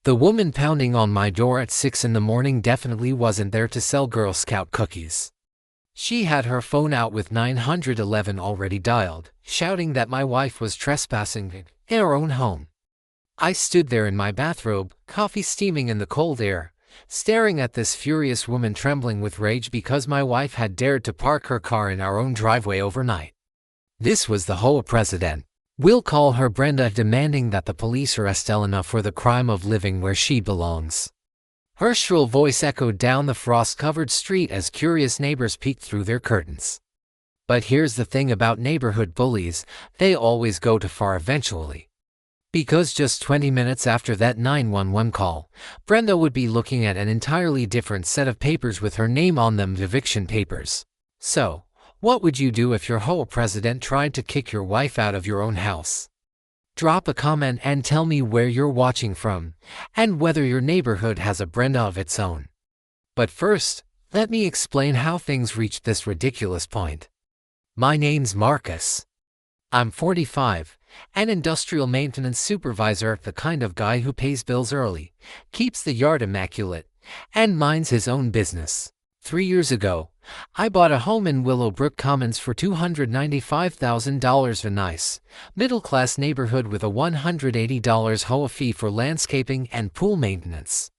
The woman pounding on my door at 6 in the morning definitely wasn't there to sell Girl Scout cookies. She had her phone out with 911 already dialed, shouting that my wife was trespassing in her own home. I stood there in my bathrobe, coffee steaming in the cold air, staring at this furious woman trembling with rage because my wife had dared to park her car in our own driveway overnight. This was the HOA president. We'll call her Brenda, demanding that the police arrest Elena for the crime of living where she belongs. Her shrill voice echoed down the frost-covered street as curious neighbors peeked through their curtains. But here's the thing about neighborhood bullies, they always go too far eventually. Because just 20 minutes after that 911 call, Brenda would be looking at an entirely different set of papers with her name on them, eviction papers. So, what would you do if your HOA president tried to kick your wife out of your own house? Drop a comment and tell me where you're watching from, and whether your neighborhood has a Brenda of its own. But first, let me explain how things reached this ridiculous point. My name's Marcus. I'm 45, an industrial maintenance supervisor, the kind of guy who pays bills early, keeps the yard immaculate, and minds his own business. 3 years ago, I bought a home in Willowbrook Commons for $295,000, a nice, middle-class neighborhood with a $180 HOA fee for landscaping and pool maintenance.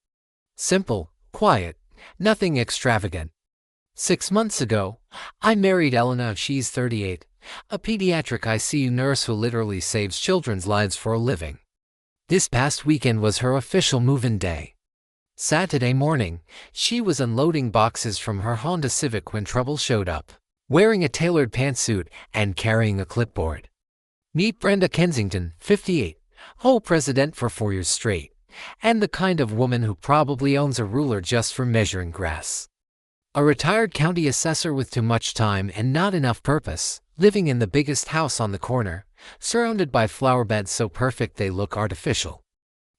Simple, quiet, nothing extravagant. 6 months ago, I married Elena. She's 38, a pediatric ICU nurse who literally saves children's lives for a living. This past weekend was her official move-in day. Saturday morning, she was unloading boxes from her Honda Civic when trouble showed up, wearing a tailored pantsuit and carrying a clipboard. Meet Brenda Kensington, 58, HOA president for 4 years straight, and the kind of woman who probably owns a ruler just for measuring grass. A retired county assessor with too much time and not enough purpose, living in the biggest house on the corner, surrounded by flower beds so perfect they look artificial.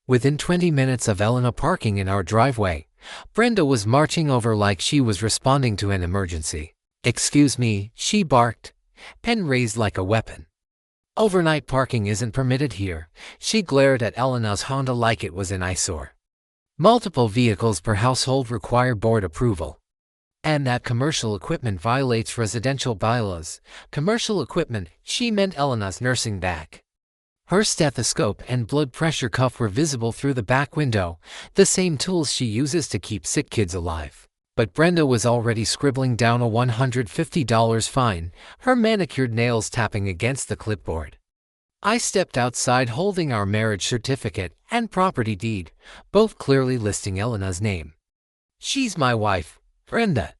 Within 20 minutes of Elena parking in our driveway, Brenda was marching over like she was responding to an emergency. "Excuse me," she barked, pen raised like a weapon. "Overnight parking isn't permitted here." She glared at Elena's Honda like it was an eyesore. "Multiple vehicles per household require board approval. And that commercial equipment violates residential bylaws." Commercial equipment, she meant Elena's nursing bag. Her stethoscope and blood pressure cuff were visible through the back window, the same tools she uses to keep sick kids alive. But Brenda was already scribbling down a $150 fine, her manicured nails tapping against the clipboard. I stepped outside holding our marriage certificate and property deed, both clearly listing Elena's name. "She's my wife, Brenda.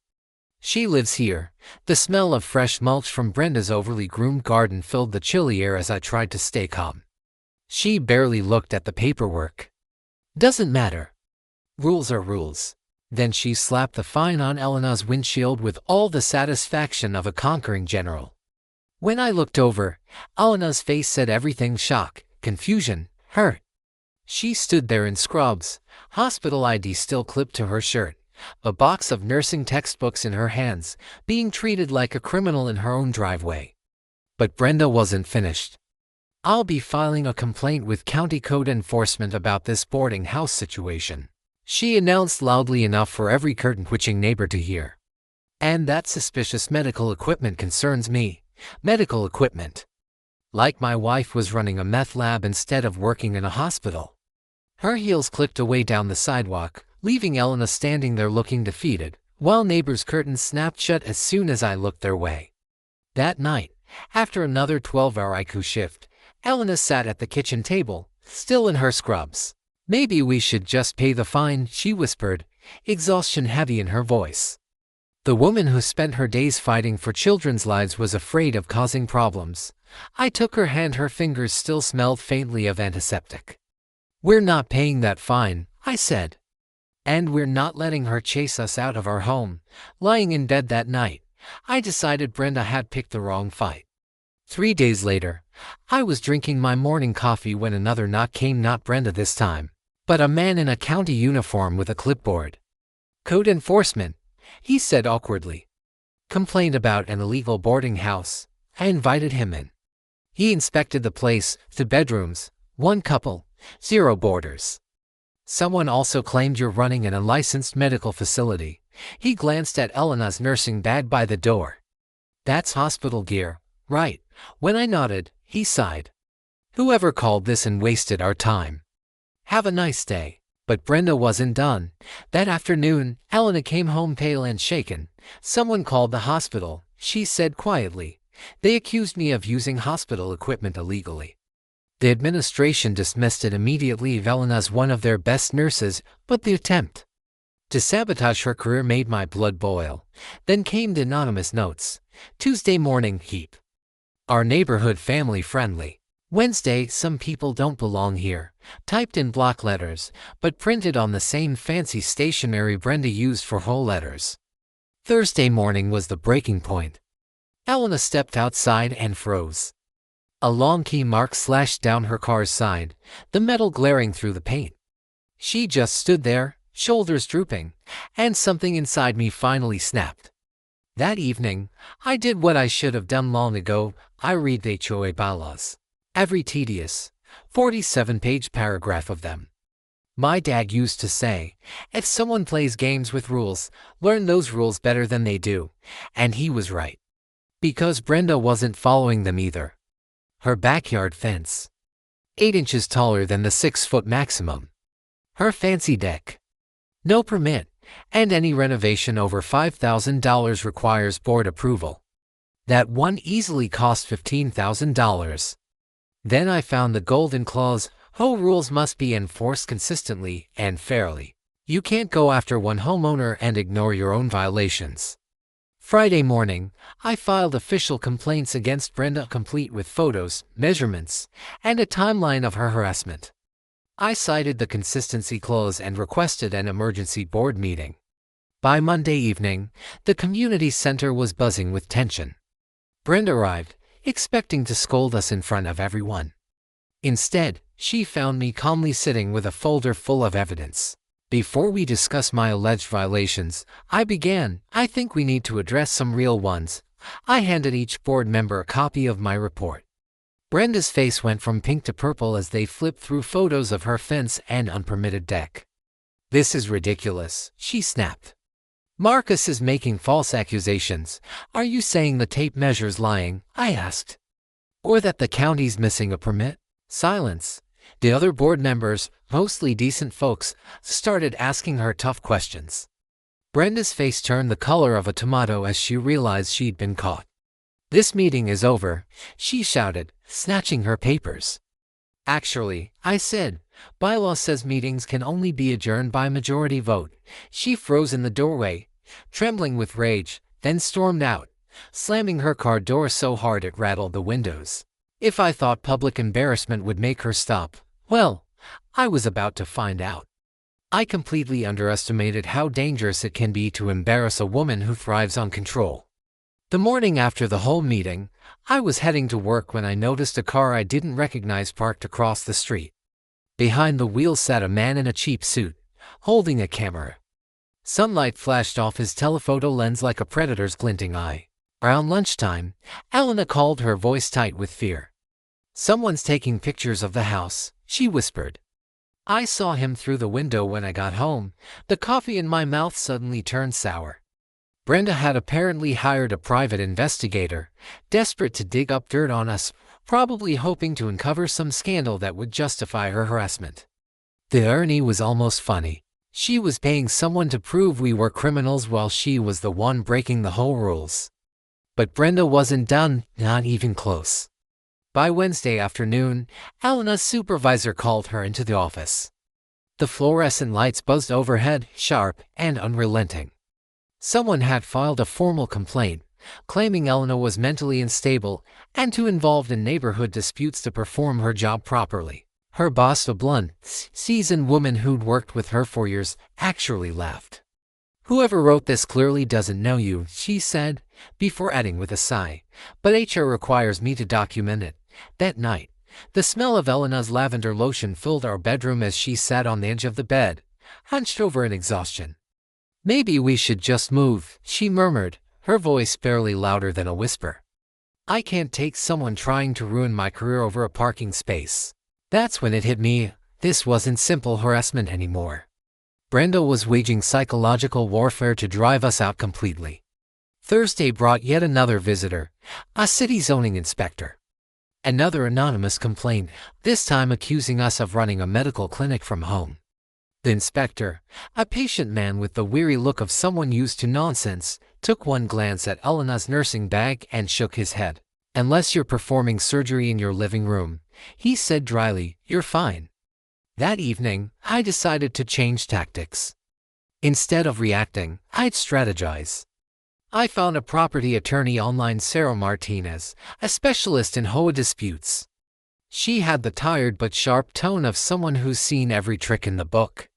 She lives here." The smell of fresh mulch from Brenda's overly groomed garden filled the chilly air as I tried to stay calm. She barely looked at the paperwork. "Doesn't matter. Rules are rules." Then she slapped the fine on Elena's windshield with all the satisfaction of a conquering general. When I looked over, Elena's face said everything: shock, confusion, hurt. She stood there in scrubs, hospital ID still clipped to her shirt, a box of nursing textbooks in her hands, being treated like a criminal in her own driveway. But Brenda wasn't finished. "I'll be filing a complaint with county code enforcement about this boarding house situation," she announced loudly enough for every curtain-twitching neighbor to hear. "And that suspicious medical equipment concerns me." Medical equipment. Like my wife was running a meth lab instead of working in a hospital. Her heels clicked away down the sidewalk, leaving Elena standing there looking defeated, while neighbors' curtains snapped shut as soon as I looked their way. That night, after another 12-hour ICU shift, Elena sat at the kitchen table, still in her scrubs. "Maybe we should just pay the fine," she whispered, exhaustion heavy in her voice. The woman who spent her days fighting for children's lives was afraid of causing problems. I took her hand. Her fingers still smelled faintly of antiseptic. "We're not paying that fine," I said. "And we're not letting her chase us out of our home." Lying in bed that night, I decided Brenda had picked the wrong fight. 3 days later, I was drinking my morning coffee when another knock came. Not Brenda this time, but a man in a county uniform with a clipboard. "Code enforcement," he said awkwardly. "Complained about an illegal boarding house." I invited him in. He inspected the place, the bedrooms, 1 couple, 0 boarders. Someone also claimed you're running an unlicensed medical facility. He glanced at Elena's nursing bag by the door. That's hospital gear, right? When I nodded, he sighed. Whoever called this and wasted our time. Have a nice day. But Brenda wasn't done. That afternoon, Elena came home pale and shaken. Someone called the hospital, she said quietly. They accused me of using hospital equipment illegally. The administration dismissed it immediately. Elena's one of their best nurses, but the attempt to sabotage her career made my blood boil. Then came the anonymous notes. Tuesday morning, heap. Our neighborhood family friendly. Wednesday, some people don't belong here. Typed in block letters, but printed on the same fancy stationery Brenda used for whole letters. Thursday morning was the breaking point. Elena stepped outside and froze. A long key mark slashed down her car's side, the metal glaring through the paint. She just stood there, shoulders drooping, and something inside me finally snapped. That evening, I did what I should have done long ago. I read the HOA bylaws. Every tedious, 47-page paragraph of them. My dad used to say, if someone plays games with rules, learn those rules better than they do. And he was right. Because Brenda wasn't following them either. Her backyard fence, 8 inches taller than the 6-foot maximum. Her fancy deck, no permit, and any renovation over $5,000 requires board approval. That one easily cost $15,000. Then I found the golden clause. HOA rules must be enforced consistently and fairly. You can't go after one homeowner and ignore your own violations. Friday morning, I filed official complaints against Brenda, complete with photos, measurements, and a timeline of her harassment. I cited the consistency clause and requested an emergency board meeting. By Monday evening, the community center was buzzing with tension. Brenda arrived, expecting to scold us in front of everyone. Instead, she found me calmly sitting with a folder full of evidence. Before we discuss my alleged violations, I began, I think we need to address some real ones. I handed each board member a copy of my report. Brenda's face went from pink to purple as they flipped through photos of her fence and unpermitted deck. This is ridiculous, she snapped. Marcus is making false accusations. Are you saying the tape measure's lying? I asked. Or that the county's missing a permit? Silence. The other board members, mostly decent folks, started asking her tough questions. Brenda's face turned the color of a tomato as she realized she'd been caught. This meeting is over, she shouted, snatching her papers. Actually, I said, bylaw says meetings can only be adjourned by majority vote. She froze in the doorway, trembling with rage, then stormed out, slamming her car door so hard it rattled the windows. If I thought public embarrassment would make her stop, well, I was about to find out. I completely underestimated how dangerous it can be to embarrass a woman who thrives on control. The morning after the whole meeting, I was heading to work when I noticed a car I didn't recognize parked across the street. Behind the wheel sat a man in a cheap suit, holding a camera. Sunlight flashed off his telephoto lens like a predator's glinting eye. Around lunchtime, Elena called, her voice tight with fear. Someone's taking pictures of the house, she whispered. I saw him through the window when I got home. The coffee in my mouth suddenly turned sour. Brenda had apparently hired a private investigator, desperate to dig up dirt on us, probably hoping to uncover some scandal that would justify her harassment. The irony was almost funny. She was paying someone to prove we were criminals while she was the one breaking the whole rules. But Brenda wasn't done, not even close. By Wednesday afternoon, Elena's supervisor called her into the office. The fluorescent lights buzzed overhead, sharp and unrelenting. Someone had filed a formal complaint, claiming Elena was mentally unstable and too involved in neighborhood disputes to perform her job properly. Her boss, a blunt, seasoned woman who'd worked with her for years, actually laughed. Whoever wrote this clearly doesn't know you, she said, before adding with a sigh, but HR requires me to document it. That night, the smell of Elena's lavender lotion filled our bedroom as she sat on the edge of the bed, hunched over in exhaustion. Maybe we should just move, she murmured, her voice barely louder than a whisper. I can't take someone trying to ruin my career over a parking space. That's when it hit me. This wasn't simple harassment anymore. Brenda was waging psychological warfare to drive us out completely. Thursday brought yet another visitor, a city zoning inspector. Another anonymous complaint, this time accusing us of running a medical clinic from home. The inspector, a patient man with the weary look of someone used to nonsense, took one glance at Elena's nursing bag and shook his head. "Unless you're performing surgery in your living room," he said dryly, "you're fine." That evening, I decided to change tactics. Instead of reacting, I'd strategize. I found a property attorney online, Sarah Martinez, a specialist in HOA disputes. She had the tired but sharp tone of someone who's seen every trick in the book.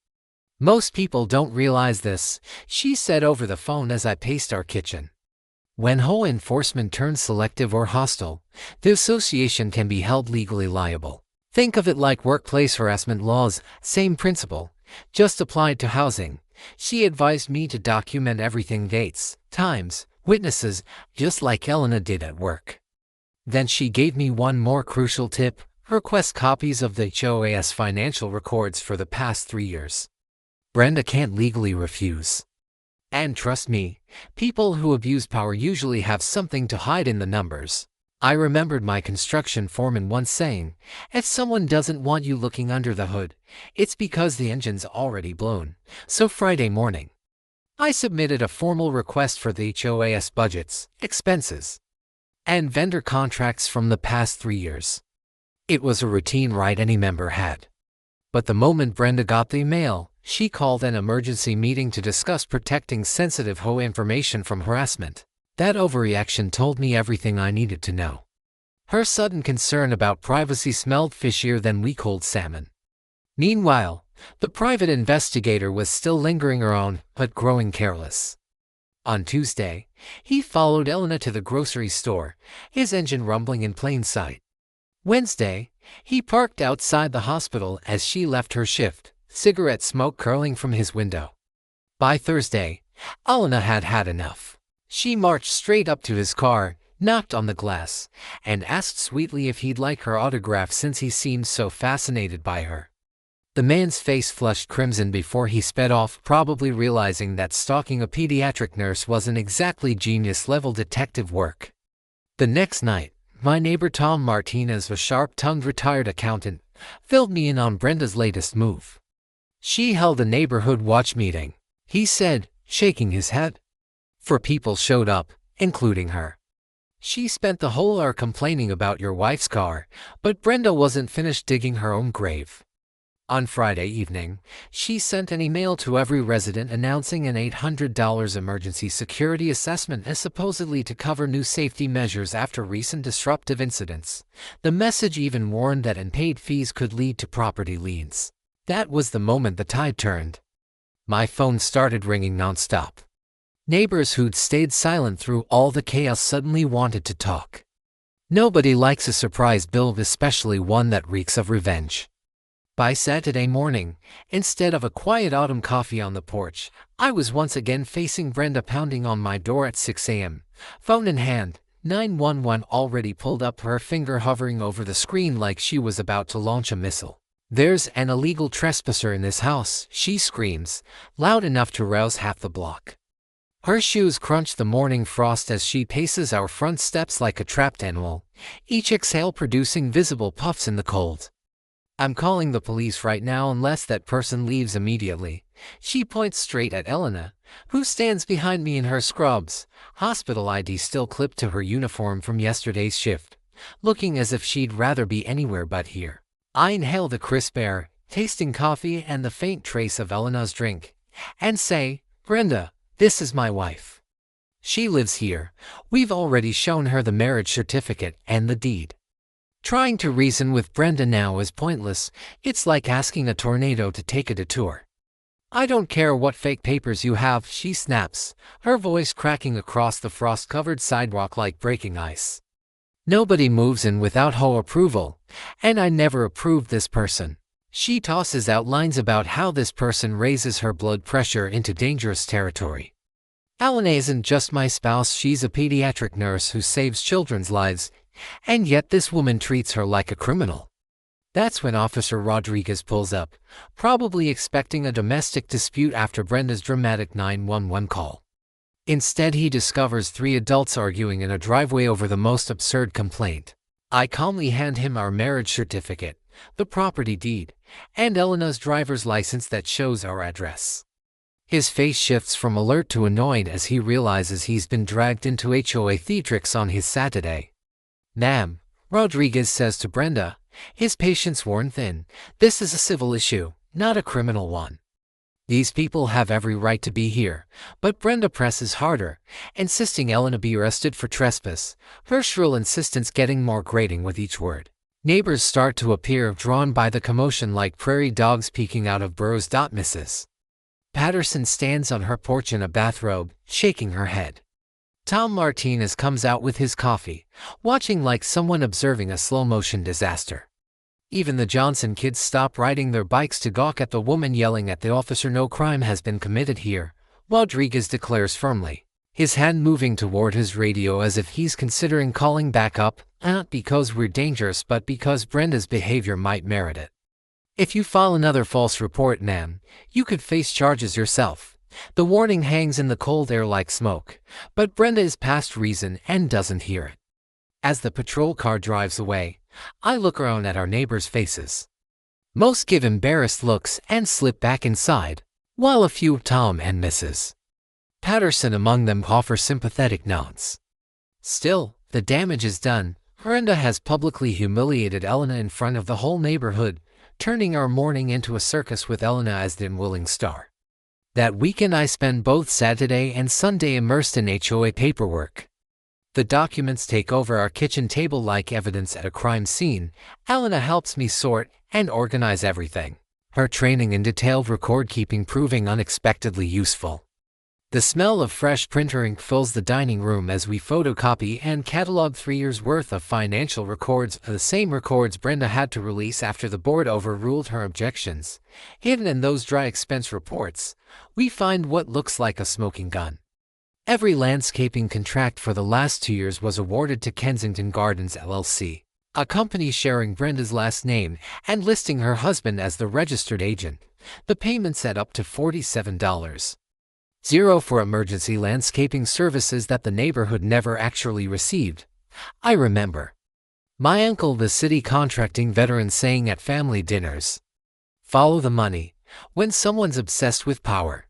"Most people don't realize this," she said over the phone as I paced our kitchen. "When HOA enforcement turns selective or hostile, the association can be held legally liable. Think of it like workplace harassment laws, same principle, just applied to housing." She advised me to document everything: dates, times, witnesses, just like Elena did at work. Then she gave me one more crucial tip: request copies of the HOA's financial records for the past 3 years. Brenda can't legally refuse. And trust me, people who abuse power usually have something to hide in the numbers. I remembered my construction foreman once saying, "If someone doesn't want you looking under the hood, it's because the engine's already blown." So Friday morning, I submitted a formal request for the HOA's budgets, expenses, and vendor contracts from the past 3 years. It was a routine right any member had. But the moment Brenda got the email, she called an emergency meeting to discuss protecting sensitive HOA information from harassment. That overreaction told me everything I needed to know. Her sudden concern about privacy smelled fishier than week-old salmon. Meanwhile, the private investigator was still lingering around, but growing careless. On Tuesday, he followed Elena to the grocery store, his engine rumbling in plain sight. Wednesday, he parked outside the hospital as she left her shift, cigarette smoke curling from his window. By Thursday, Elena had had enough. She marched straight up to his car, knocked on the glass, and asked sweetly if he'd like her autograph since he seemed so fascinated by her. The man's face flushed crimson before he sped off, probably realizing that stalking a pediatric nurse wasn't exactly genius-level detective work. The next night, my neighbor Tom Martinez, a sharp-tongued retired accountant, filled me in on Brenda's latest move. She held a neighborhood watch meeting, he said, shaking his head. 4 people showed up, including her. "She spent the whole hour complaining about your wife's car, but Brenda wasn't finished digging her own grave." On Friday evening, she sent an email to every resident announcing an $800 emergency security assessment as supposedly to cover new safety measures after recent disruptive incidents. The message even warned that unpaid fees could lead to property liens. That was the moment the tide turned. My phone started ringing nonstop. Neighbors who'd stayed silent through all the chaos suddenly wanted to talk. Nobody likes a surprise bill, especially one that reeks of revenge. By Saturday morning, instead of a quiet autumn coffee on the porch, I was once again facing Brenda pounding on my door at 6 a.m., phone in hand, 911 already pulled up, her finger hovering over the screen like she was about to launch a missile. "There's an illegal trespasser in this house," she screams, loud enough to rouse half the block. Her shoes crunch the morning frost as she paces our front steps like a trapped animal, each exhale producing visible puffs in the cold. "I'm calling the police right now unless that person leaves immediately." She points straight at Elena, who stands behind me in her scrubs, hospital ID still clipped to her uniform from yesterday's shift, looking as if she'd rather be anywhere but here. I inhale the crisp air, tasting coffee and the faint trace of Elena's drink, and say, "Brenda, this is my wife. She lives here. We've already shown her the marriage certificate and the deed." Trying to reason with Brenda now is pointless. It's like asking a tornado to take a detour. "I don't care what fake papers you have," she snaps, her voice cracking across the frost-covered sidewalk like breaking ice. "Nobody moves in without HOA approval, and I never approved this person." She tosses out lines about how this person raises her blood pressure into dangerous territory. Elena isn't just my spouse, she's a pediatric nurse who saves children's lives, and yet this woman treats her like a criminal. That's when Officer Rodriguez pulls up, probably expecting a domestic dispute after Brenda's dramatic 911 call. Instead, he discovers three adults arguing in a driveway over the most absurd complaint. I calmly hand him our marriage certificate, the property deed, and Elena's driver's license that shows our address. His face shifts from alert to annoyed as he realizes he's been dragged into HOA theatrics on his Saturday. "Ma'am," Rodriguez says to Brenda, his patience worn thin, "this is a civil issue, not a criminal one. These people have every right to be here," but Brenda presses harder, insisting Elena be arrested for trespass, her shrill insistence getting more grating with each word. Neighbors start to appear, drawn by the commotion like prairie dogs peeking out of burrows. Mrs. Patterson stands on her porch in a bathrobe, shaking her head. Tom Martinez comes out with his coffee, watching like someone observing a slow-motion disaster. Even the Johnson kids stop riding their bikes to gawk at the woman yelling at the officer. "No crime has been committed here," Rodriguez declares firmly, his hand moving toward his radio as if he's considering calling back up, not because we're dangerous but because Brenda's behavior might merit it. "If you file another false report, ma'am, you could face charges yourself." The warning hangs in the cold air like smoke, but Brenda is past reason and doesn't hear it. As the patrol car drives away, I look around at our neighbors' faces. Most give embarrassed looks and slip back inside, while a few, Tom and Mrs. Patterson among them, offer sympathetic nods. Still, the damage is done. Brenda has publicly humiliated Elena in front of the whole neighborhood, turning our morning into a circus with Elena as the unwilling star. That weekend I spend both Saturday and Sunday immersed in HOA paperwork. The documents take over our kitchen table like evidence at a crime scene. Elena helps me sort and organize everything, her training in detailed record-keeping proving unexpectedly useful. The smell of fresh printer ink fills the dining room as we photocopy and catalog 3 years' worth of financial records, the same records Brenda had to release after the board overruled her objections. Hidden in those dry expense reports, we find what looks like a smoking gun. Every landscaping contract for the last 2 years was awarded to Kensington Gardens LLC, a company sharing Brenda's last name and listing her husband as the registered agent. The payments add up to $47.00 for emergency landscaping services that the neighborhood never actually received. I remember my uncle, the city contracting veteran, saying at family dinners, "Follow the money. When someone's obsessed with power,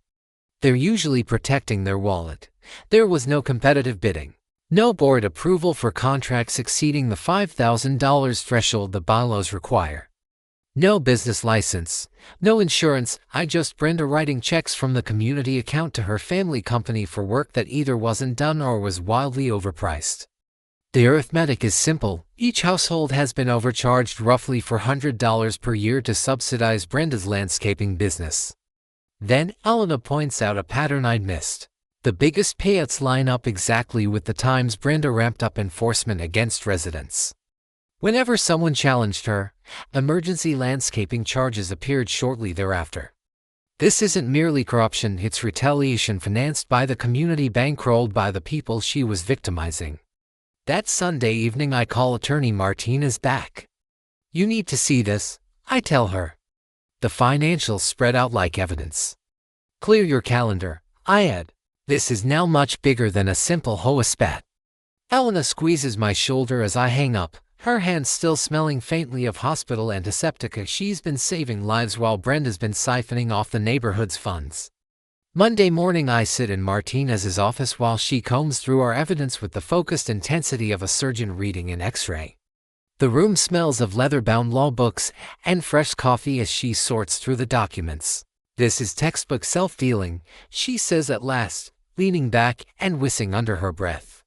they're usually protecting their wallet." There was no competitive bidding, no board approval for contracts exceeding the $5,000 threshold the bylaws require. No business license, no insurance. Just Brenda writing checks from the community account to her family company for work that either wasn't done or was wildly overpriced. The arithmetic is simple. Each household has been overcharged roughly $400 per year to subsidize Brenda's landscaping business. Then Elena points out a pattern I'd missed. The biggest payouts line up exactly with the times Brenda ramped up enforcement against residents. Whenever someone challenged her, emergency landscaping charges appeared shortly thereafter. This isn't merely corruption, it's retaliation financed by the community, bankrolled by the people she was victimizing. That Sunday evening I call Attorney Martinez back. "You need to see this," I tell her. "The financials spread out like evidence. Clear your calendar," I add. "This is now much bigger than a simple HOA spat." Elena squeezes my shoulder as I hang up, her hands still smelling faintly of hospital antiseptic. She's been saving lives while Brenda's been siphoning off the neighborhood's funds. Monday morning I sit in Martinez's office while she combs through our evidence with the focused intensity of a surgeon reading an X-ray. The room smells of leather-bound law books and fresh coffee as she sorts through the documents. "This is textbook self-dealing," she says at last, leaning back and whistling under her breath.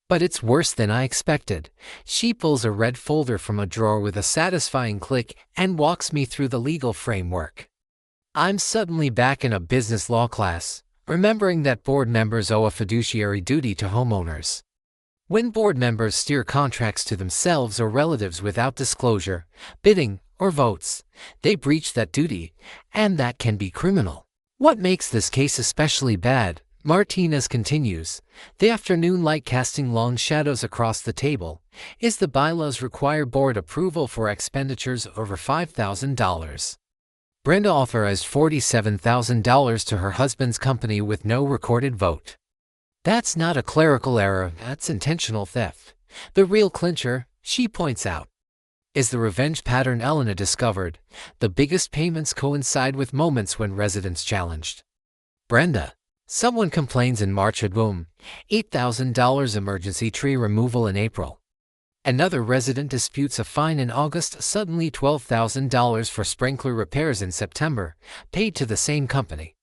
"But it's worse than I expected." She pulls a red folder from a drawer with a satisfying click and walks me through the legal framework. I'm suddenly back in a business law class, remembering that board members owe a fiduciary duty to homeowners. When board members steer contracts to themselves or relatives without disclosure, bidding, or votes, they breach that duty, and that can be criminal. What makes this case especially bad? Martinez continues, the afternoon light casting long shadows across the table. Is the bylaws require board approval for expenditures over $5,000? Brenda authorized $47,000 to her husband's company with no recorded vote. That's not a clerical error, that's intentional theft. The real clincher, she points out, is the revenge pattern Elena discovered. The biggest payments coincide with moments when residents challenged Brenda. Someone complains in March at boom, $8,000 emergency tree removal in April. Another resident disputes a fine in August, suddenly $12,000 for sprinkler repairs in September, paid to the same company.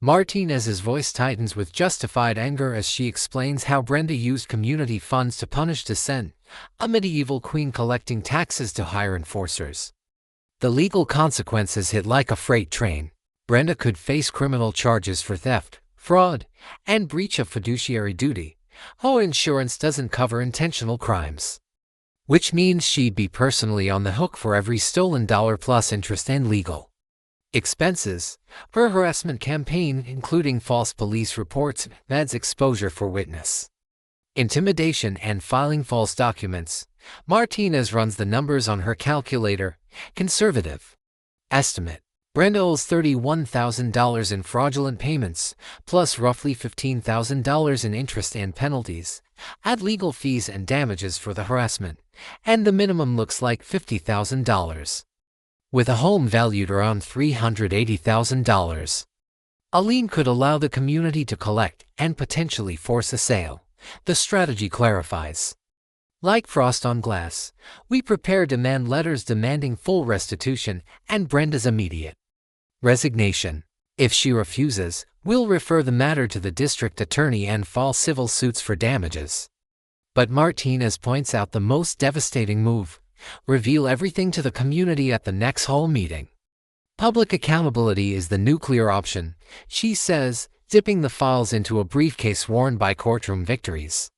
Martinez's voice tightens with justified anger as she explains how Brenda used community funds to punish dissent, a medieval queen collecting taxes to hire enforcers. The legal consequences hit like a freight train. Brenda could face criminal charges for theft, fraud, and breach of fiduciary duty. HOA insurance doesn't cover intentional crimes, which means she'd be personally on the hook for every stolen dollar plus interest and legal expenses. Her harassment campaign, including false police reports, adds exposure for witness intimidation and filing false documents. Martinez runs the numbers on her calculator. Conservative estimate. Brenda owes $31,000 in fraudulent payments, plus roughly $15,000 in interest and penalties. Add legal fees and damages for the harassment, and the minimum looks like $50,000. With a home valued around $380,000, a lien could allow the community to collect and potentially force a sale. The strategy clarifies. Like frost on glass, we prepare demand letters demanding full restitution and Brenda's immediate resignation. If she refuses, we'll refer the matter to the district attorney and file civil suits for damages. But Martinez points out the most devastating move: reveal everything to the community at the next HOA meeting. Public accountability is the nuclear option, she says, dipping the files into a briefcase worn by courtroom victories.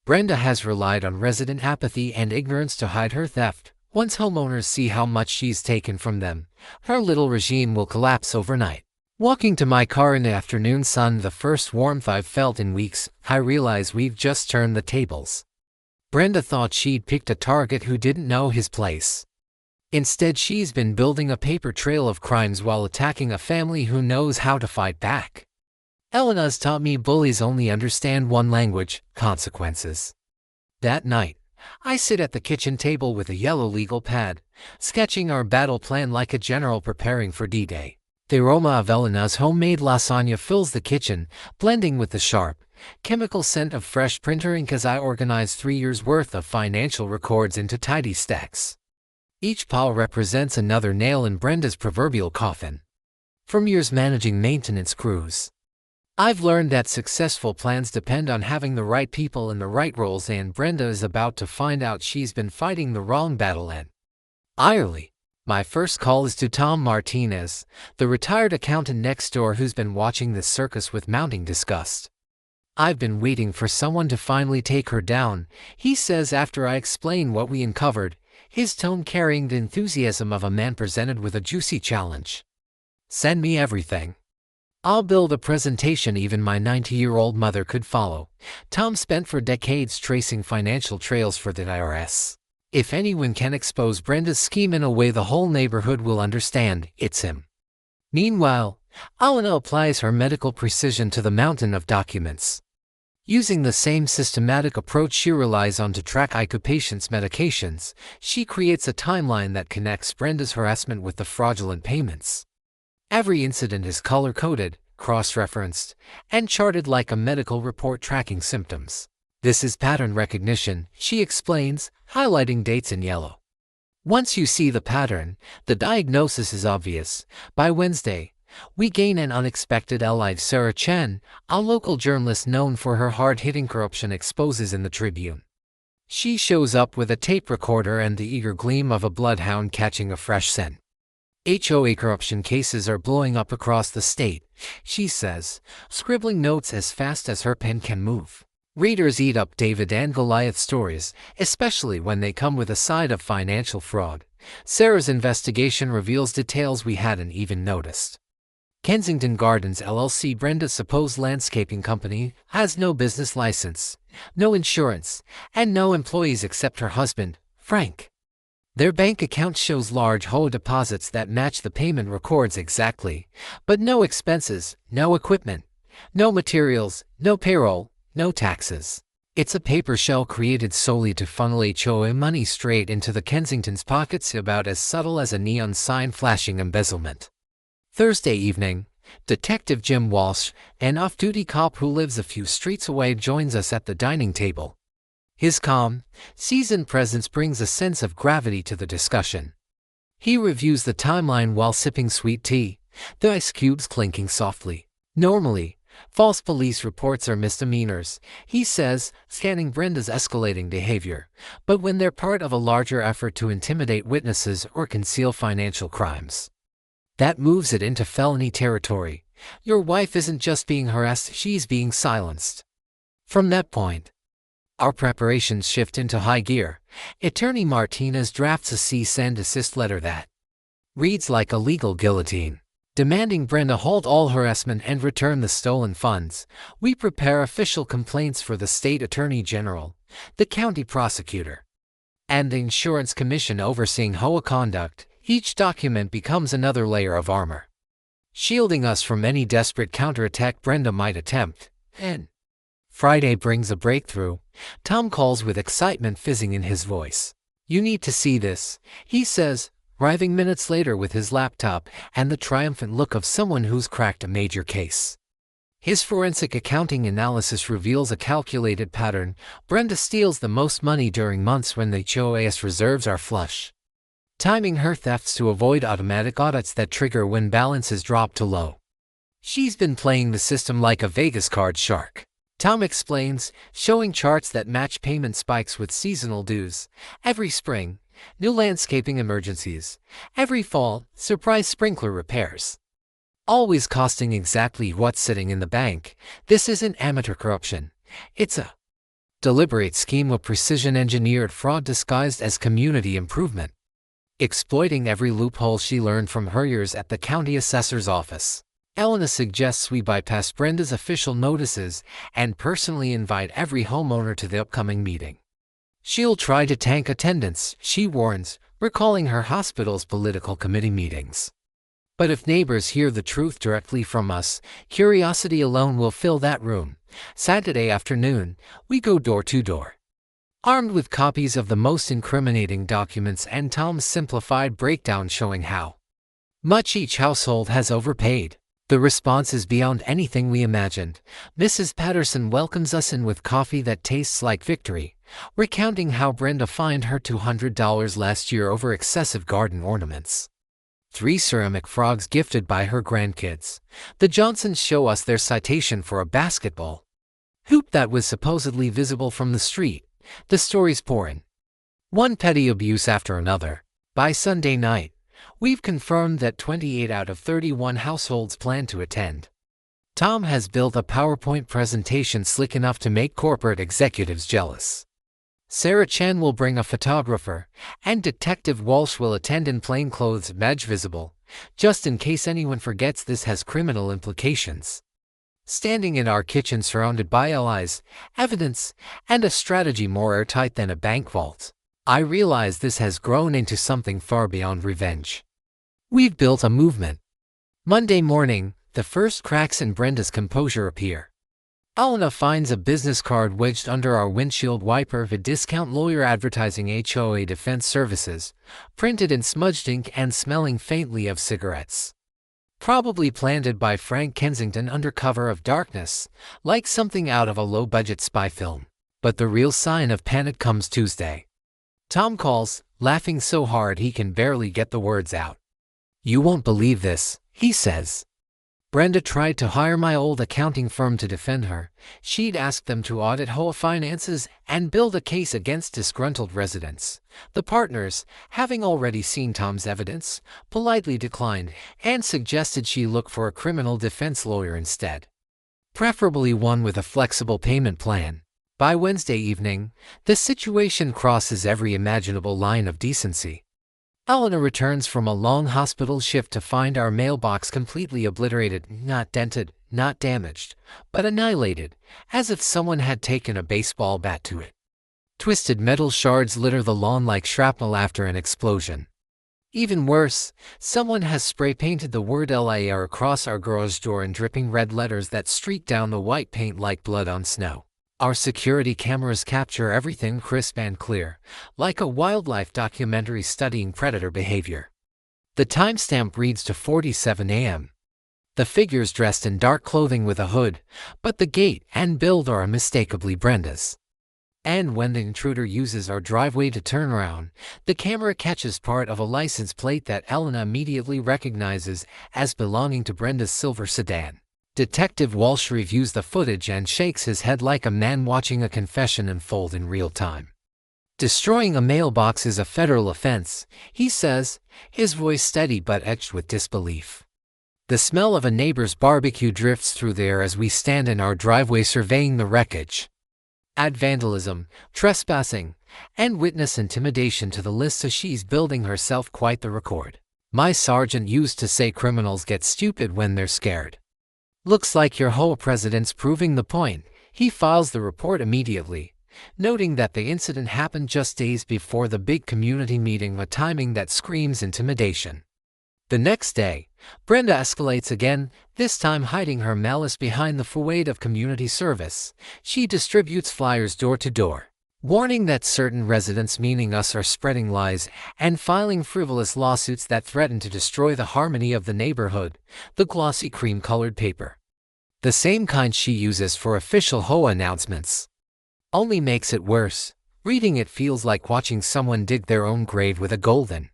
Brenda has relied on resident apathy and ignorance to hide her theft. Once homeowners see how much she's taken from them, her little regime will collapse overnight. Walking to my car in the afternoon sun, the first warmth I've felt in weeks, I realize we've just turned the tables. Brenda thought she'd picked a target who didn't know his place. Instead, she's been building a paper trail of crimes while attacking a family who knows how to fight back. Elena's taught me bullies only understand one language: consequences. That night, I sit at the kitchen table with a yellow legal pad, sketching our battle plan like a general preparing for D-Day. The aroma of Elena's homemade lasagna fills the kitchen, blending with the sharp, chemical scent of fresh printer ink as I organize 3 years' worth of financial records into tidy stacks. Each pile represents another nail in Brenda's proverbial coffin. From years managing maintenance crews, I've learned that successful plans depend on having the right people in the right roles, and Brenda is about to find out she's been fighting the wrong battle entirely. My first call is to Tom Martinez, the retired accountant next door who's been watching this circus with mounting disgust. I've been waiting for someone to finally take her down, he says after I explain what we uncovered, his tone carrying the enthusiasm of a man presented with a juicy challenge. Send me everything. I'll build a presentation even my 90-year-old mother could follow. Tom spent for decades tracing financial trails for the IRS. If anyone can expose Brenda's scheme in a way the whole neighborhood will understand, it's him. Meanwhile, Elena applies her medical precision to the mountain of documents. Using the same systematic approach she relies on to track ICU patients' medications, she creates a timeline that connects Brenda's harassment with the fraudulent payments. Every incident is color-coded, cross-referenced, and charted like a medical report tracking symptoms. This is pattern recognition, she explains, highlighting dates in yellow. Once you see the pattern, the diagnosis is obvious. By Wednesday, we gain an unexpected ally. Sarah Chen, a local journalist known for her hard-hitting corruption exposes in the Tribune. She shows up with a tape recorder and the eager gleam of a bloodhound catching a fresh scent. HOA corruption cases are blowing up across the state, she says, scribbling notes as fast as her pen can move. Readers eat up David and Goliath stories, especially when they come with a side of financial fraud. Sarah's investigation reveals details we hadn't even noticed. Kensington Gardens LLC. Brenda's supposed landscaping company has no business license, no insurance, and no employees except her husband, Frank. Their bank account shows large HOA deposits that match the payment records exactly, but no expenses, no equipment, no materials, no payroll, no taxes. It's a paper shell created solely to funnel HOA money straight into the Kensington's pockets, about as subtle as a neon sign flashing embezzlement. Thursday evening, Detective Jim Walsh, an off-duty cop who lives a few streets away, joins us at the dining table. His calm, seasoned presence brings a sense of gravity to the discussion. He reviews the timeline while sipping sweet tea, the ice cubes clinking softly. Normally, false police reports are misdemeanors, he says, scanning Brenda's escalating behavior, but when they're part of a larger effort to intimidate witnesses or conceal financial crimes, that moves it into felony territory. Your wife isn't just being harassed, she's being silenced. From that point, our preparations shift into high gear. Attorney Martinez drafts a cease and desist letter that reads like a legal guillotine, demanding Brenda halt all harassment and return the stolen funds. We prepare official complaints for the state attorney general, the county prosecutor, and the insurance commission overseeing HOA conduct. Each document becomes another layer of armor, shielding us from any desperate counterattack Brenda might attempt. And Friday brings a breakthrough. Tom calls with excitement fizzing in his voice. "You need to see this," he says, arriving minutes later with his laptop and the triumphant look of someone who's cracked a major case. His forensic accounting analysis reveals a calculated pattern. Brenda steals the most money during months when the HOA's reserves are flush, timing her thefts to avoid automatic audits that trigger when balances drop to low. She's been playing the system like a Vegas card shark, Tom explains, showing charts that match payment spikes with seasonal dues. Every spring, new landscaping emergencies. Every fall, surprise sprinkler repairs. Always costing exactly what's sitting in the bank. This isn't amateur corruption. It's a deliberate scheme of precision-engineered fraud disguised as community improvement, exploiting every loophole she learned from her years at the county assessor's office. Elena suggests we bypass Brenda's official notices and personally invite every homeowner to the upcoming meeting. She'll try to tank attendance, she warns, recalling her hospital's political committee meetings. But if neighbors hear the truth directly from us, curiosity alone will fill that room. Saturday afternoon, we go door to door, armed with copies of the most incriminating documents and Tom's simplified breakdown showing how much each household has overpaid. The response is beyond anything we imagined. Mrs. Patterson welcomes us in with coffee that tastes like victory, recounting how Brenda fined her $200 last year over excessive garden ornaments. 3 ceramic frogs gifted by her grandkids. The Johnsons show us their citation for a basketball hoop that was supposedly visible from the street. The stories pour in, one petty abuse after another. By Sunday night, we've confirmed that 28 out of 31 households plan to attend. Tom has built a PowerPoint presentation slick enough to make corporate executives jealous. Sarah Chan will bring a photographer, and Detective Walsh will attend in plain clothes, badge visible, just in case anyone forgets this has criminal implications. Standing in our kitchen surrounded by allies, evidence, and a strategy more airtight than a bank vault, I realize this has grown into something far beyond revenge. We've built a movement. Monday morning, the first cracks in Brenda's composure appear. Elena finds a business card wedged under our windshield wiper of a discount lawyer advertising HOA defense services, printed in smudged ink and smelling faintly of cigarettes. Probably planted by Frank Kensington under cover of darkness, like something out of a low-budget spy film. But the real sign of panic comes Tuesday. Tom calls, laughing so hard he can barely get the words out. "You won't believe this," he says. "Brenda tried to hire my old accounting firm to defend her. She'd asked them to audit HOA finances and build a case against disgruntled residents. The partners, having already seen Tom's evidence, politely declined and suggested she look for a criminal defense lawyer instead, preferably one with a flexible payment plan. By Wednesday evening, the situation crosses every imaginable line of decency. Elena returns from a long hospital shift to find our mailbox completely obliterated, not dented, not damaged, but annihilated, as if someone had taken a baseball bat to it. Twisted metal shards litter the lawn like shrapnel after an explosion. Even worse, someone has spray-painted the word LIR across our garage door in dripping red letters that streak down the white paint like blood on snow. Our security cameras capture everything crisp and clear, like a wildlife documentary studying predator behavior. The timestamp reads to 47 a.m. The figure's dressed in dark clothing with a hood, but the gait and build are unmistakably Brenda's. And when the intruder uses our driveway to turn around, the camera catches part of a license plate that Elena immediately recognizes as belonging to Brenda's silver sedan. Detective Walsh reviews the footage and shakes his head like a man watching a confession unfold in real time. Destroying a mailbox is a federal offense, he says, his voice steady but etched with disbelief. The smell of a neighbor's barbecue drifts through the air as we stand in our driveway surveying the wreckage. Add vandalism, trespassing, and witness intimidation to the list, so she's building herself quite the record. My sergeant used to say criminals get stupid when they're scared. Looks like your HOA president's proving the point. He files the report immediately, noting that the incident happened just days before the big community meeting, a timing that screams intimidation. The next day, Brenda escalates again, this time hiding her malice behind the facade of community service. She distributes flyers door to door, warning that certain residents, meaning us, are spreading lies and filing frivolous lawsuits that threaten to destroy the harmony of the neighborhood. The glossy cream-colored paper, the same kind she uses for official HOA announcements, only makes it worse. Reading it feels like watching someone dig their own grave with a golden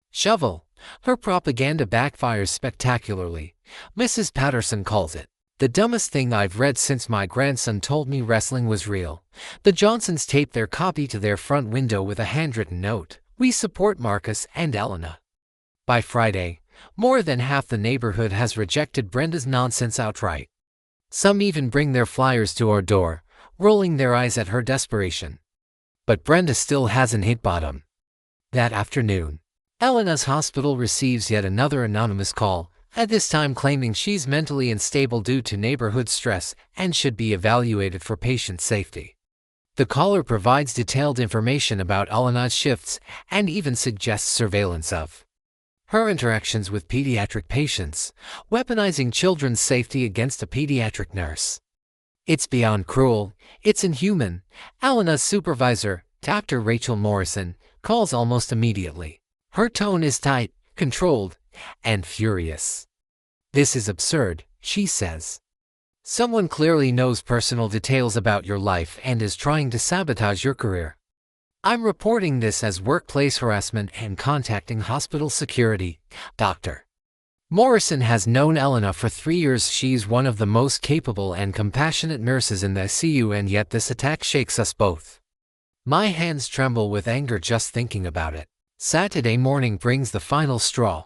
shovel. Her propaganda backfires spectacularly. Mrs. Patterson calls it the dumbest thing I've read since my grandson told me wrestling was real. The Johnsons tape their copy to their front window with a handwritten note: "We support Marcus and Elena." By Friday, more than half the neighborhood has rejected Brenda's nonsense outright. Some even bring their flyers to our door, rolling their eyes at her desperation. But Brenda still hasn't hit bottom. That afternoon, Elena's hospital receives yet another anonymous call, at this time claiming she's mentally unstable due to neighborhood stress and should be evaluated for patient safety. The caller provides detailed information about Elena's shifts and even suggests surveillance of her interactions with pediatric patients, weaponizing children's safety against a pediatric nurse. It's beyond cruel, it's inhuman. Elena's supervisor, Dr. Rachel Morrison, calls almost immediately. Her tone is tight, controlled, and furious. "This is absurd," she says. "Someone clearly knows personal details about your life and is trying to sabotage your career. I'm reporting this as workplace harassment and contacting hospital security." Dr. Morrison has known Elena for 3 years. She's one of the most capable and compassionate nurses in the ICU, and yet this attack shakes us both. My hands tremble with anger just thinking about it. Saturday morning brings the final straw.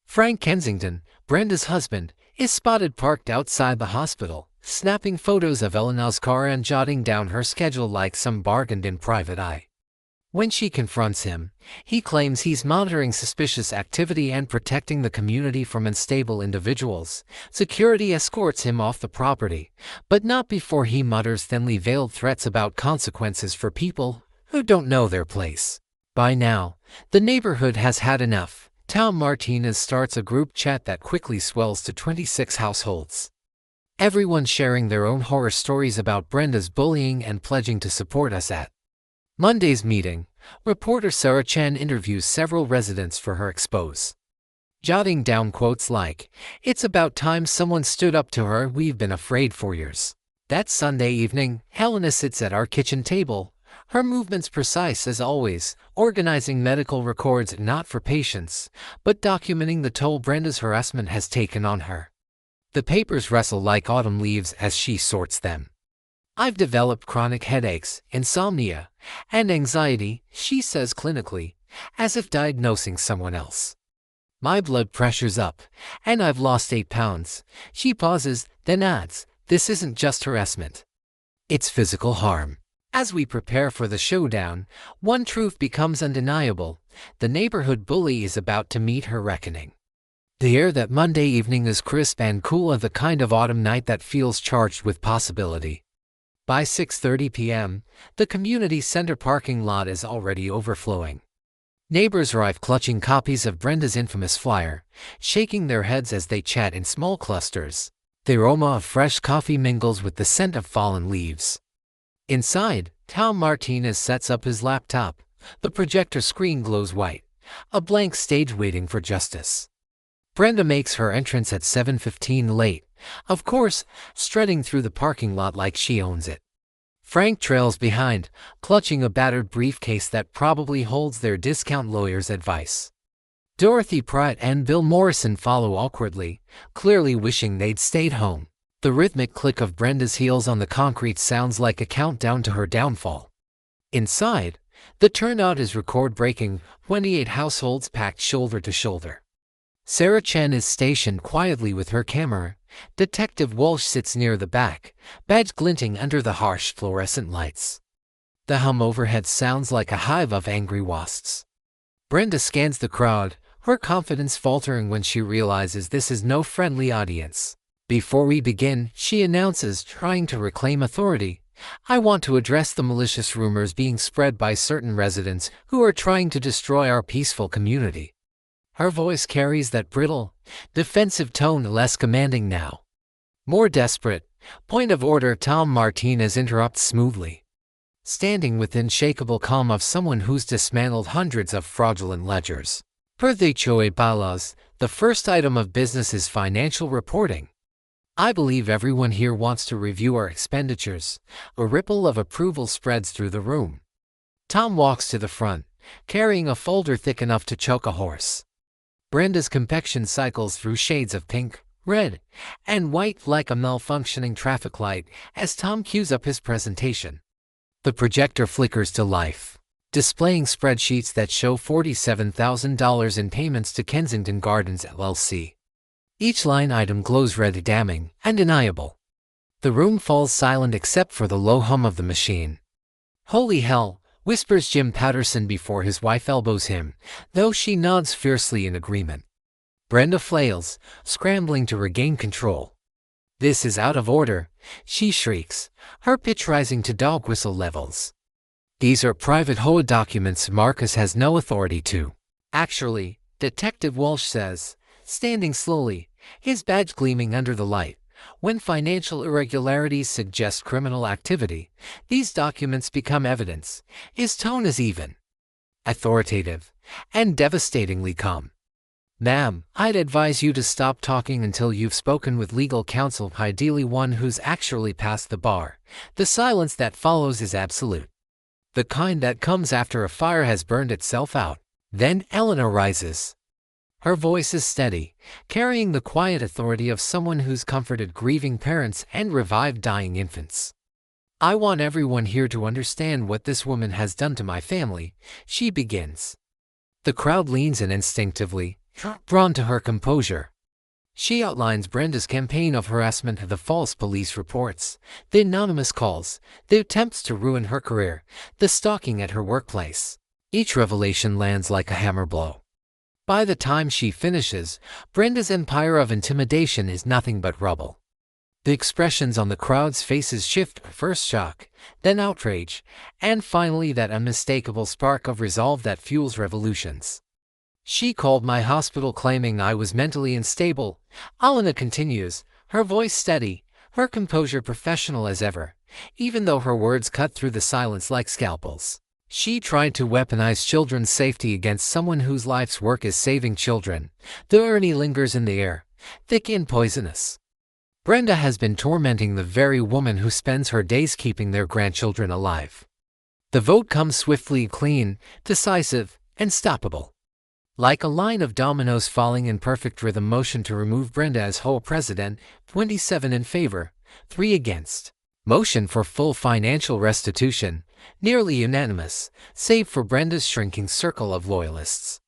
Frank Kensington, Brenda's husband, is spotted parked outside the hospital, snapping photos of Elena's car and jotting down her schedule like some bargained-in private eye. When she confronts him, he claims he's monitoring suspicious activity and protecting the community from unstable individuals. Security escorts him off the property, but not before he mutters thinly veiled threats about consequences for people who don't know their place. By now, the neighborhood has had enough. Tom Martinez starts a group chat that quickly swells to 26 households, everyone sharing their own horror stories about Brenda's bullying and pledging to support us at Monday's meeting. Reporter Sarah Chen interviews several residents for her expose, jotting down quotes like, "It's about time someone stood up to her. We've been afraid for years." That Sunday evening, Helena sits at our kitchen table, her movements precise as always, organizing medical records not for patients, but documenting the toll Brenda's harassment has taken on her. The papers rustle like autumn leaves as she sorts them. "I've developed chronic headaches, insomnia, and anxiety," she says clinically, as if diagnosing someone else. "My blood pressure's up, and I've lost 8 pounds. She pauses, then adds, "This isn't just harassment. It's physical harm." As we prepare for the showdown, one truth becomes undeniable: the neighborhood bully is about to meet her reckoning. The air that Monday evening is crisp and cool, of the kind of autumn night that feels charged with possibility. By 6:30 p.m., the community center parking lot is already overflowing. Neighbors arrive clutching copies of Brenda's infamous flyer, shaking their heads as they chat in small clusters. The aroma of fresh coffee mingles with the scent of fallen leaves. Inside, Tom Martinez sets up his laptop. The projector screen glows white, a blank stage waiting for justice. Brenda makes her entrance at 7:15 late, of course, strutting through the parking lot like she owns it. Frank trails behind, clutching a battered briefcase that probably holds their discount lawyer's advice. Dorothy Pratt and Bill Morrison follow awkwardly, clearly wishing they'd stayed home. The rhythmic click of Brenda's heels on the concrete sounds like a countdown to her downfall. Inside, the turnout is record-breaking, 28 households packed shoulder to shoulder. Sarah Chen is stationed quietly with her camera. Detective Walsh sits near the back, badge glinting under the harsh fluorescent lights. The hum overhead sounds like a hive of angry wasps. Brenda scans the crowd, her confidence faltering when she realizes this is no friendly audience. Before we begin, she announces, trying to reclaim authority, "I want to address the malicious rumors being spread by certain residents who are trying to destroy our peaceful community." Her voice carries that brittle, defensive tone, less commanding now, more desperate. "Point of order," Tom Martinez interrupts smoothly, standing with unshakable calm of someone who's dismantled hundreds of fraudulent ledgers. Per the HOA bylaws, the first item of business is financial reporting. I believe everyone here wants to review our expenditures. A ripple of approval spreads through the room. Tom walks to the front, carrying a folder thick enough to choke a horse. Brenda's complexion cycles through shades of pink, red, and white like a malfunctioning traffic light as Tom cues up his presentation. The projector flickers to life, displaying spreadsheets that show $47,000 in payments to Kensington Gardens LLC. Each line item glows red, damning, undeniable. The room falls silent except for the low hum of the machine. "Holy hell," whispers Jim Patterson before his wife elbows him, though she nods fiercely in agreement. Brenda flails, scrambling to regain control. "This is out of order," she shrieks, her pitch rising to dog whistle levels. "These are private HOA documents Marcus has no authority to." "Actually," Detective Walsh says, standing slowly, his badge gleaming under the light, "when financial irregularities suggest criminal activity, these documents become evidence." His tone is even, authoritative, and devastatingly calm. "Ma'am, I'd advise you to stop talking until you've spoken with legal counsel, ideally one who's actually passed the bar." The silence that follows is absolute, the kind that comes after a fire has burned itself out. Then Eleanor rises. Her voice is steady, carrying the quiet authority of someone who's comforted grieving parents and revived dying infants. "I want everyone here to understand what this woman has done to my family," she begins. The crowd leans in instinctively, drawn to her composure. She outlines Brenda's campaign of harassment, the false police reports, the anonymous calls, the attempts to ruin her career, the stalking at her workplace. Each revelation lands like a hammer blow. By the time she finishes, Brenda's empire of intimidation is nothing but rubble. The expressions on the crowd's faces shift, first shock, then outrage, and finally that unmistakable spark of resolve that fuels revolutions. "She called my hospital claiming I was mentally unstable," Alana continues, her voice steady, her composure professional as ever, even though her words cut through the silence like scalpels. "She tried to weaponize children's safety against someone whose life's work is saving children." The irony lingers in the air, thick and poisonous. Brenda has been tormenting the very woman who spends her days keeping their grandchildren alive. The vote comes swiftly, clean, decisive, unstoppable. Like a line of dominoes falling in perfect rhythm, motion to remove Brenda as HOA president, 27 in favor, 3 against. Motion for full financial restitution, nearly unanimous, save for Brenda's shrinking circle of loyalists.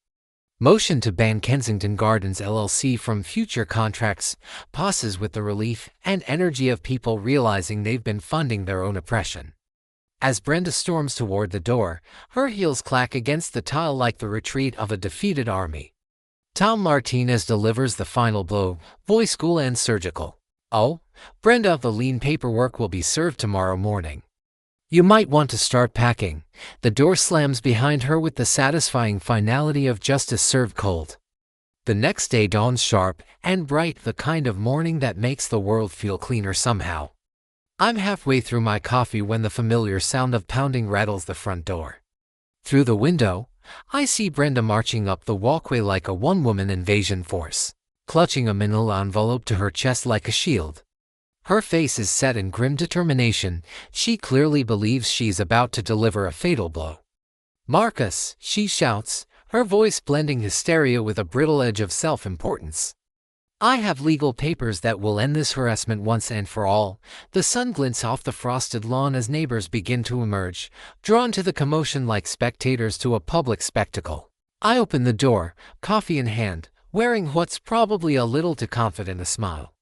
Motion to ban Kensington Gardens LLC from future contracts, passes with the relief and energy of people realizing they've been funding their own oppression. As Brenda storms toward the door, her heels clack against the tile like the retreat of a defeated army. Tom Martinez delivers the final blow, voice cool and surgical. "Oh, Brenda, the lean paperwork will be served tomorrow morning. You might want to start packing." The door slams behind her with the satisfying finality of justice served cold. The next day dawns sharp and bright, the kind of morning that makes the world feel cleaner somehow. I'm halfway through my coffee when the familiar sound of pounding rattles the front door. Through the window, I see Brenda marching up the walkway like a one-woman invasion force, clutching a manila envelope to her chest like a shield. Her face is set in grim determination. She clearly believes she's about to deliver a fatal blow. "Marcus," she shouts, her voice blending hysteria with a brittle edge of self-importance. "I have legal papers that will end this harassment once and for all." The sun glints off the frosted lawn as neighbors begin to emerge, drawn to the commotion like spectators to a public spectacle. I open the door, coffee in hand, wearing what's probably a little too confident a smile.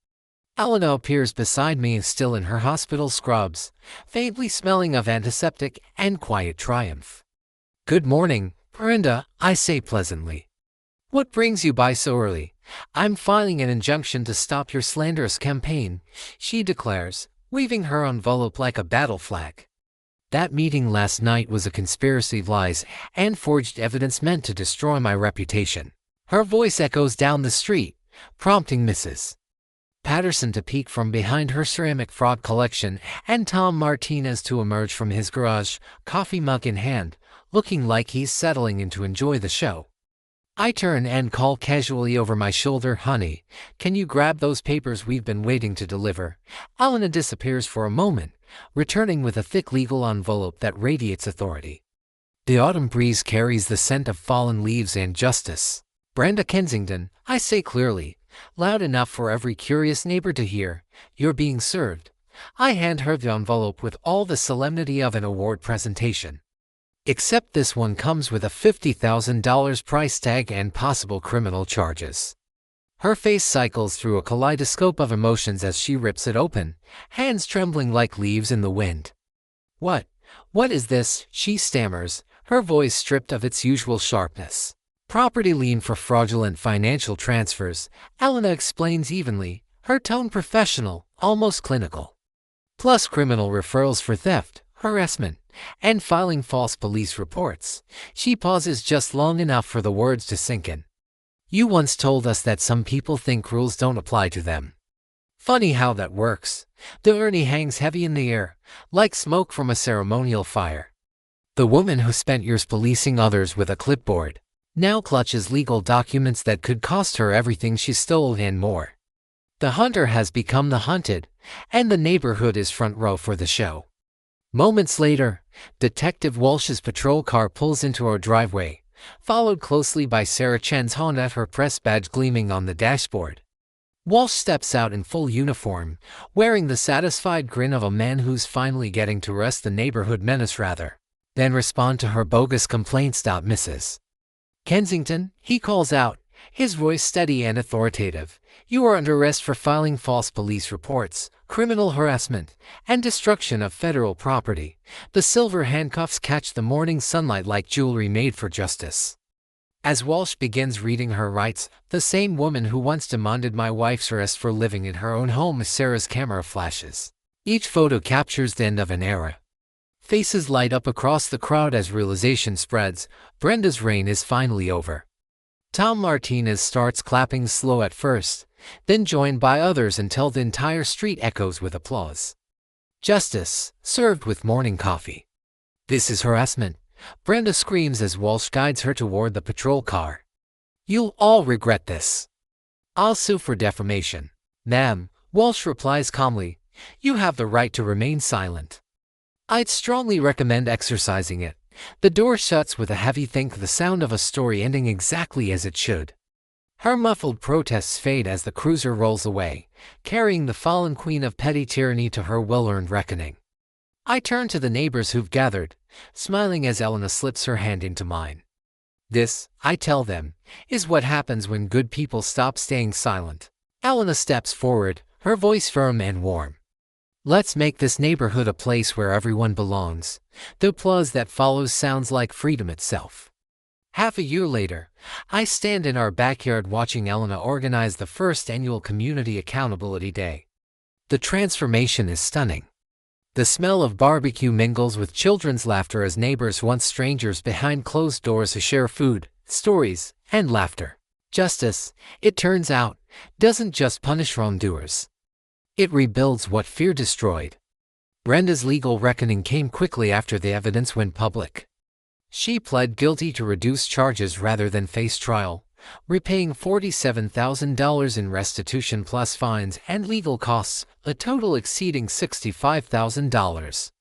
Elena appears beside me, still in her hospital scrubs, faintly smelling of antiseptic and quiet triumph. "Good morning, Brenda," I say pleasantly. "What brings you by so early?" "I'm filing an injunction to stop your slanderous campaign," she declares, waving her envelope like a battle flag. "That meeting last night was a conspiracy of lies and forged evidence meant to destroy my reputation." Her voice echoes down the street, prompting Mrs. Patterson to peek from behind her ceramic fraud collection and Tom Martinez to emerge from his garage, coffee mug in hand, looking like he's settling in to enjoy the show. I turn and call casually over my shoulder, "Honey, can you grab those papers we've been waiting to deliver?" Elena disappears for a moment, returning with a thick legal envelope that radiates authority. The autumn breeze carries the scent of fallen leaves and justice. "Brenda Kensington," I say clearly, loud enough for every curious neighbor to hear, "you're being served." I hand her the envelope with all the solemnity of an award presentation. Except this one comes with a $50,000 price tag and possible criminal charges. Her face cycles through a kaleidoscope of emotions as she rips it open, hands trembling like leaves in the wind. What is this?" she stammers, her voice stripped of its usual sharpness. "Property lien for fraudulent financial transfers," Elena explains evenly, her tone professional, almost clinical. "Plus criminal referrals for theft, harassment, and filing false police reports." She pauses just long enough for the words to sink in. "You once told us that some people think rules don't apply to them. Funny how that works." The irony hangs heavy in the air, like smoke from a ceremonial fire. The woman who spent years policing others with a clipboard now clutches legal documents that could cost her everything she stole and more. The hunter has become the hunted, and the neighborhood is front row for the show. Moments later, Detective Walsh's patrol car pulls into our driveway, followed closely by Sarah Chen's Honda, her press badge gleaming on the dashboard. Walsh steps out in full uniform, wearing the satisfied grin of a man who's finally getting to arrest the neighborhood menace rather than respond to her bogus complaints. "Mrs. Kensington," he calls out, his voice steady and authoritative, "you are under arrest for filing false police reports, criminal harassment, and destruction of federal property." The silver handcuffs catch the morning sunlight like jewelry made for justice. As Walsh begins reading her rights, the same woman who once demanded my wife's arrest for living in her own home, Sarah's camera flashes. Each photo captures the end of an era. Faces light up across the crowd as realization spreads. Brenda's reign is finally over. Tom Martinez starts clapping, slow at first, then joined by others until the entire street echoes with applause. Justice, served with morning coffee. "This is harassment," Brenda screams as Walsh guides her toward the patrol car. "You'll all regret this. I'll sue for defamation." "Ma'am," Walsh replies calmly, "you have the right to remain silent. I'd strongly recommend exercising it." The door shuts with a heavy thunk, the sound of a story ending exactly as it should. Her muffled protests fade as the cruiser rolls away, carrying the fallen queen of petty tyranny to her well-earned reckoning. I turn to the neighbors who've gathered, smiling as Elena slips her hand into mine. "This," I tell them, "is what happens when good people stop staying silent." Elena steps forward, her voice firm and warm. Let's make this neighborhood a place where everyone belongs. The applause that follows sounds like freedom itself. Half a year later, I stand in our backyard watching Elena organize the first annual Community Accountability Day. The transformation is stunning. The smell of barbecue mingles with children's laughter as neighbors, once strangers behind closed doors, share food, stories, and laughter. Justice, it turns out, doesn't just punish wrongdoers. It rebuilds what fear destroyed. Brenda's legal reckoning came quickly after the evidence went public. She pled guilty to reduce charges rather than face trial, repaying $47,000 in restitution plus fines and legal costs, a total exceeding $65,000.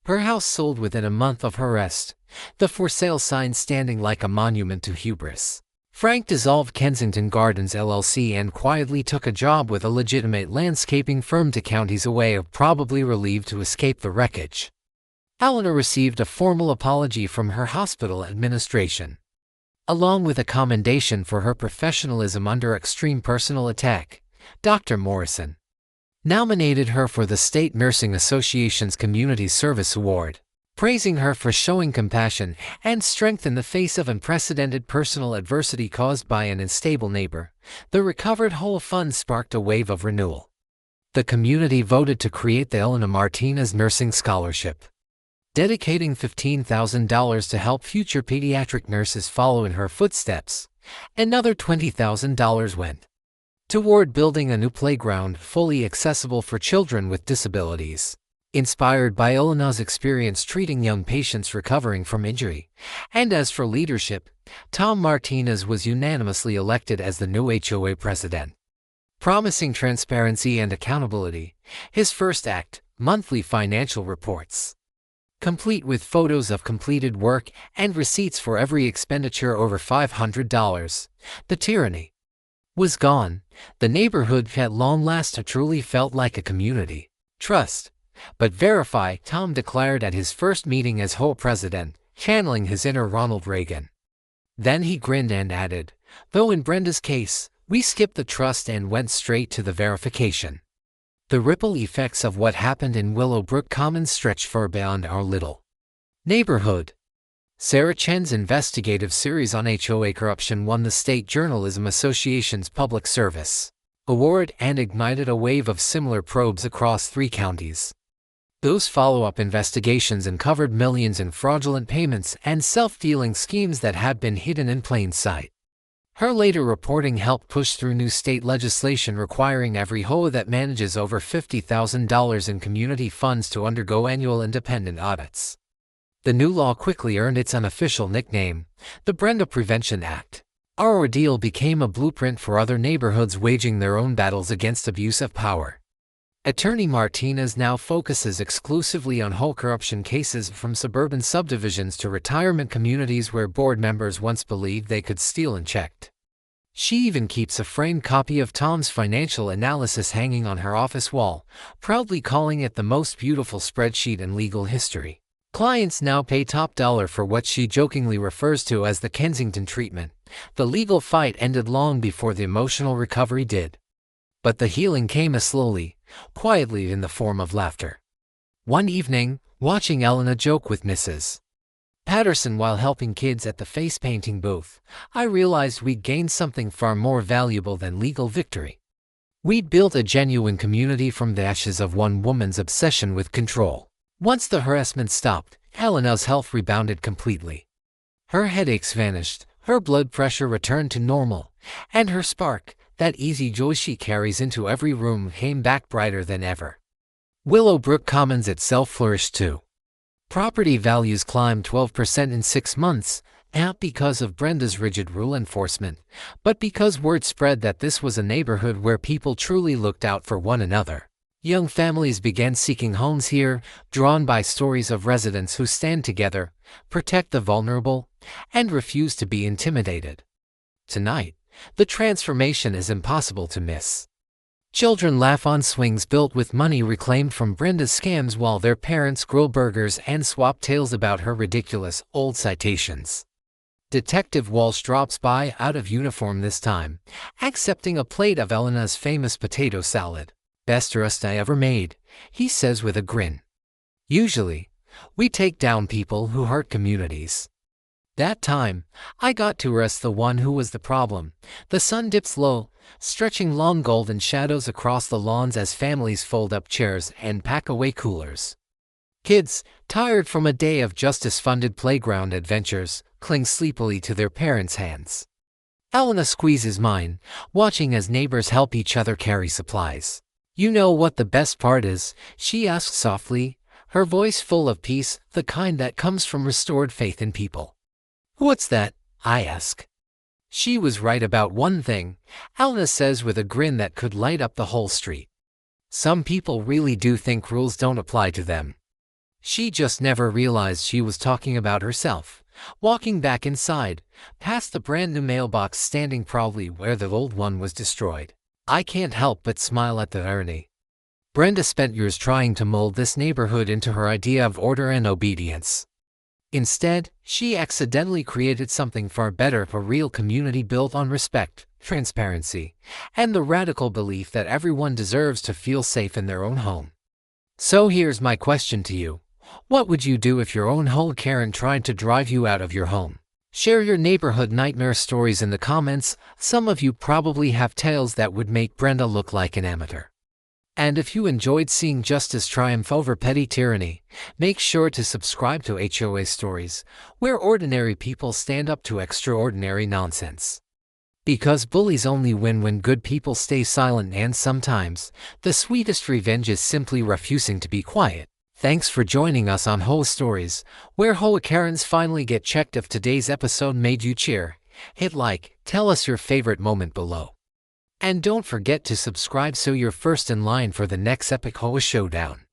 Her house sold within a month of her arrest, the for sale sign standing like a monument to hubris. Frank dissolved Kensington Gardens LLC and quietly took a job with a legitimate landscaping firm 2 counties away, probably relieved to escape the wreckage. Elena received a formal apology from her hospital administration, along with a commendation for her professionalism under extreme personal attack. Dr. Morrison nominated her for the State Nursing Association's Community Service Award, praising her for showing compassion and strength in the face of unprecedented personal adversity caused by an unstable neighbor. The recovered HOA fund sparked a wave of renewal. The community voted to create the Elena Martinez Nursing Scholarship, dedicating $15,000 to help future pediatric nurses follow in her footsteps. Another $20,000 went toward building a new playground fully accessible for children with disabilities. Inspired by Elena's experience treating young patients recovering from injury. And as for leadership, Tom Martinez was unanimously elected as the new HOA president. Promising transparency and accountability, his first act, monthly financial reports, complete with photos of completed work and receipts for every expenditure over $500. The tyranny was gone. The neighborhood at long last truly felt like a community. Trust but verify, Tom declared at his first meeting as HOA president, channeling his inner Ronald Reagan. Then he grinned and added, though in Brenda's case, we skipped the trust and went straight to the verification. The ripple effects of what happened in Willowbrook Commons stretch far beyond our little neighborhood. Sarah Chen's investigative series on HOA corruption won the State Journalism Association's Public Service Award and ignited a wave of similar probes across 3 counties. Those follow-up investigations uncovered millions in fraudulent payments and self-dealing schemes that had been hidden in plain sight. Her later reporting helped push through new state legislation requiring every HOA that manages over $50,000 in community funds to undergo annual independent audits. The new law quickly earned its unofficial nickname, the Brenda Prevention Act. Our ordeal became a blueprint for other neighborhoods waging their own battles against abuse of power. Attorney Martinez now focuses exclusively on HOA corruption cases from suburban subdivisions to retirement communities where board members once believed they could steal unchecked. She even keeps a framed copy of Tom's financial analysis hanging on her office wall, proudly calling it the most beautiful spreadsheet in legal history. Clients now pay top dollar for what she jokingly refers to as the Kensington treatment. The legal fight ended long before the emotional recovery did. But the healing came slowly, quietly in the form of laughter. One evening, watching Elena joke with Mrs. Patterson while helping kids at the face painting booth, I realized we'd gained something far more valuable than legal victory. We'd built a genuine community from the ashes of one woman's obsession with control. Once the harassment stopped, Elena's health rebounded completely. Her headaches vanished, her blood pressure returned to normal, and her spark, that easy joy she carries into every room, came back brighter than ever. Willowbrook Commons itself flourished too. Property values climbed 12% in 6 months, not because of Brenda's rigid rule enforcement, but because word spread that this was a neighborhood where people truly looked out for one another. Young families began seeking homes here, drawn by stories of residents who stand together, protect the vulnerable, and refuse to be intimidated. Tonight, the transformation is impossible to miss. Children laugh on swings built with money reclaimed from Brenda's scams while their parents grill burgers and swap tales about her ridiculous, old citations. Detective Walsh drops by out of uniform this time, accepting a plate of Elena's famous potato salad. Best arrest I ever made, he says with a grin. Usually, we take down people who hurt communities. That time, I got to arrest the one who was the problem. The sun dips low, stretching long golden shadows across the lawns as families fold up chairs and pack away coolers. Kids, tired from a day of justice-funded playground adventures, cling sleepily to their parents' hands. Elena squeezes mine, watching as neighbors help each other carry supplies. You know what the best part is? She asks softly, her voice full of peace, the kind that comes from restored faith in people. What's that? I ask. She was right about one thing, Elena says with a grin that could light up the whole street. Some people really do think rules don't apply to them. She just never realized she was talking about herself. Walking back inside, past the brand new mailbox standing proudly where the old one was destroyed, I can't help but smile at the irony. Brenda spent years trying to mold this neighborhood into her idea of order and obedience. Instead, she accidentally created something far better, a real community built on respect, transparency, and the radical belief that everyone deserves to feel safe in their own home. So here's my question to you. What would you do if your own old Karen tried to drive you out of your home? Share your neighborhood nightmare stories in the comments. Some of you probably have tales that would make Brenda look like an amateur. And if you enjoyed seeing justice triumph over petty tyranny, make sure to subscribe to HOA Stories, where ordinary people stand up to extraordinary nonsense. Because bullies only win when good people stay silent, and sometimes, the sweetest revenge is simply refusing to be quiet. Thanks for joining us on HOA Stories, where HOA Karens finally get checked. If today's episode made you cheer, hit like, tell us your favorite moment below. And don't forget to subscribe so you're first in line for the next epic HOA showdown.